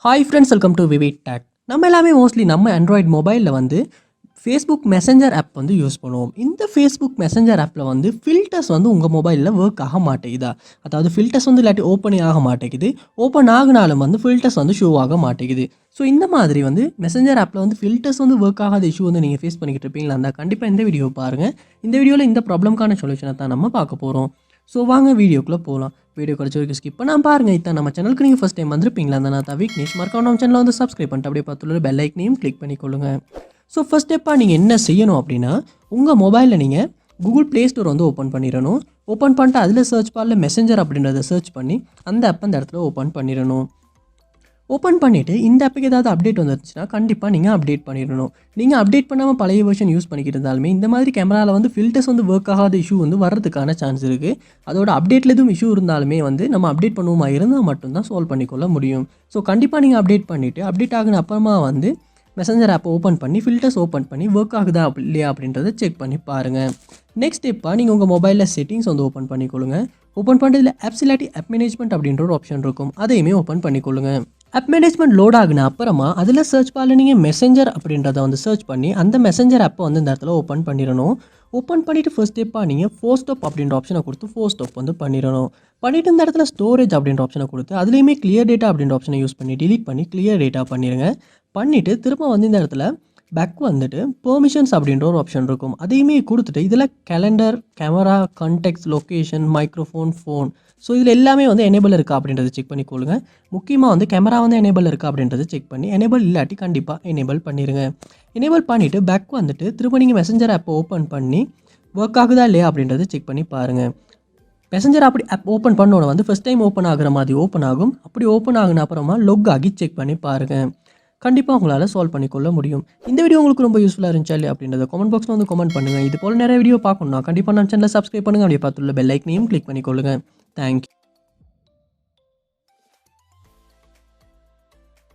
Hi friends, welcome to VividTech. நம்ம எல்லாமே mostly நம்ம ஆண்ட்ராய்டு மொபைலில் வந்து ஃபேஸ்புக் மெசஞ்சர் ஆப் வந்து யூஸ் பண்ணுவோம். இந்த ஃபேஸ்புக் மெசஞ்சர் ஆப்பில் வந்து ஃபில்டர்ஸ் வந்து உங்கள் மொபைலில் ஒர்க் ஆக மாட்டேங்குதா? அதாவது ஃபில்டர்ஸ் வந்து இல்லாட்டி ஓப்பனே ஆக மாட்டேங்குது. ஓப்பன் ஆகினாலும் வந்து ஃபில்டர்ஸ் வந்து ஷோ ஆக மாட்டேங்குது. ஸோ இந்த மாதிரி வந்து மெசஞ்சர் ஆப்பில் வந்து ஃபில்டர்ஸ் வந்து ஒர்க் ஆகாத இஷ்யூ வந்து நீங்கள் ஃபேஸ் பண்ணிக்கிட்டு இருப்பீங்களா இருந்தால் கண்டிப்பாக இந்த வீடியோ பாருங்கள். இந்த வீடியோவில் இந்த ப்ராப்ளம்க்கான சொல்யூஷனை தான் நம்ம பார்க்க போகிறோம். ஸோ வாங்க வீடியோக்குள்ளே போகலாம். வீடியோ கிடைச்ச வரைக்கும் ஸ்கிப் பண்ணால் பாருங்கள். இதான் நம்ம சேனலுக்கு நீங்கள் ஃபஸ்ட் டைம் வந்திருப்பீங்களா அந்த நான் வீக்னஸ் மறக்காம நம்ம சேனலை வந்து சப்ஸ்கிரைப் பண்ணிட்டு அப்படியே பார்த்துள்ள பெல் ஐக்கனையும் கிளிக் பண்ணிக்கொள்ளுங்க. ஸோ ஃபஸ்ட் ஸ்டெப்பாக நீங்கள் என்ன செய்யணும் அப்படின்னா, உங்கள் மொபைலில் நீங்கள் கூகுள் ப்ளே ஸ்டோர் வந்து ஓப்பன் பண்ணிடணும். ஓப்பன் பண்ணிட்டு அதில் சர்ச் பாரில் மெசஞ்சர் அப்படின்றத சர்ச் பண்ணி அந்த ஆப் அந்த இடத்துல ஓப்பன் பண்ணிடணும். ஓப்பன் பண்ணிவிட்டு இந்த ஆப்புக்கு ஏதாவது அப்டேட் வந்துருச்சுன்னா கண்டிப்பாக நீங்கள் அப்டேட் பண்ணிடணும். நீங்கள் அப்டேட் பண்ணாமல் பழைய வெர்ஷன் யூஸ் பண்ணிக்கிட்டு இருந்தாலுமே இந்த மாதிரி கேமராவில் வந்து ஃபில்டர்ஸ் வந்து ஒர்க் ஆகாத இஷ்யூ வந்து வர்றதுக்கான சான்ஸ் இருக்குது. அதோட அப்டேட்டில் எதுவும் இஷ்யூ இருந்தாலுமே வந்து நம்ம அப்டேட் பண்ணுவோமா இருந்தால் மட்டும்தான் சால்வ் பண்ணிக்கொள்ள முடியும். ஸோ கண்டிப்பாக நீங்கள் அப்டேட் பண்ணிவிட்டு அப்டேட் ஆகின அப்புறமா வந்து மெசஞ்சர் ஆப்பை ஓப்பன் பண்ணி ஃபில்டர்ஸ் ஓப்பன் பண்ணி ஒர்க் ஆகுதா இல்லையா அப்படின்றத செக் பண்ணி பாருங்கள். நெக்ஸ்ட் ஸ்டெப்பாக நீங்கள் உங்கள் மொபைலில் செட்டிங்ஸ் வந்து ஓப்பன் பண்ணிக்கொள்ளுங்க. ஓப்பன் பண்ணுறதுல ஆப்ஸ் இல்லாட்டி ஆப் மேனேஜ்மெண்ட் அப்படின்ற ஒரு ஆப்ஷன் இருக்கும். அதையுமே ஓப்பன் பண்ணிக்கொள்ளுங்க. ஆப் மேனேஜ்மெண்ட் லோட் ஆகின அப்புறமா அதில் சர்ச் பாரில் நீங்கள் மெசஞ்சர் அப்படின்றத வந்து சர்ச் பண்ணி அந்த மெசஞ்சர் ஆப்பை வந்து இந்த இடத்துல ஓப்பன் பண்ணிடணும். ஓப்பன் பண்ணிவிட்டு ஃபர்ஸ்ட் ஸ்டெப்பாக நீங்கள் ஃபோர் ஸ்டாப் அப்படின்ற ஆப்ஷனை கொடுத்து ஃபோர் ஸ்டாப் வந்து பண்ணிடணும். பண்ணிவிட்டு இந்த இடத்துல ஸ்டோரேஜ் அப்படின்ற ஆப்ஷனை கொடுத்து அதுலேயுமே கிளியர் டேட்டா அப்படின்ற ஆப்ஷனை யூஸ் பண்ணி டிலீட் பண்ணி கிளியர் டேட்டா பண்ணிடுங்க. பண்ணிவிட்டு திரும்ப வந்து இந்த இடத்துல பேக் வந்துட்டு பெர்மிஷன்ஸ் அப்படின்ற ஒரு ஆப்ஷன் இருக்கும். அதையுமே கொடுத்துட்டு இதில் calendar, camera, contacts, location, microphone, phone, so இதில் எல்லாமே வந்து எனேபிள் இருக்கா அப்படின்றத செக் பண்ணிக்கொள்ளுங்க. முக்கியமாக வந்து கேமரா வந்து எனேபிள் இருக்கா அப்படின்றத செக் பண்ணி எனேபிள் இல்லாட்டி கண்டிப்பாக எனேபிள் பண்ணிடுங்க. எனேபிள் பண்ணிவிட்டு பேக் வந்துட்டு திரும்ப நீங்கள் மெசஞ்சர் ஆப்பை ஓப்பன் பண்ணி ஒர்க் ஆகுதா இல்லையா அப்படின்றத செக் பண்ணி பாருங்கள். மெசஞ்சர் அப்படி ஆப் ஓப்பன் பண்ணோட வந்து ஃபஸ்ட் டைம் ஓப்பன் ஆகிற மாதிரி ஓப்பன் ஆகும். அப்படி ஓப்பன் ஆகின அப்புறமா லொக் ஆகி செக் பண்ணி பாருங்கள். கண்டிப்பாக உங்களால் சால்வ் பண்ணிக்கொள்ள முடியும். இந்த வீடியோ உங்களுக்கு ரொம்ப யூஸ்ஃபுல்லாக இருந்துச்சா இல்லையா அப்படின்றத கமெண்ட் பாக்ஸில் வந்து கமெண்ட் பண்ணுங்கள். இது போல் நிறைய வீடியோ பார்க்கணும்னா கண்டிப்பாக நம்ம சேனலை சப்ஸ்கிரைப் பண்ணுங்கள். அப்படியே பார்த்துள்ள பெல் ஐக்கனையும் கிளிக் பண்ணிக்கொள்ளுங்கள். தேங்க்யூ.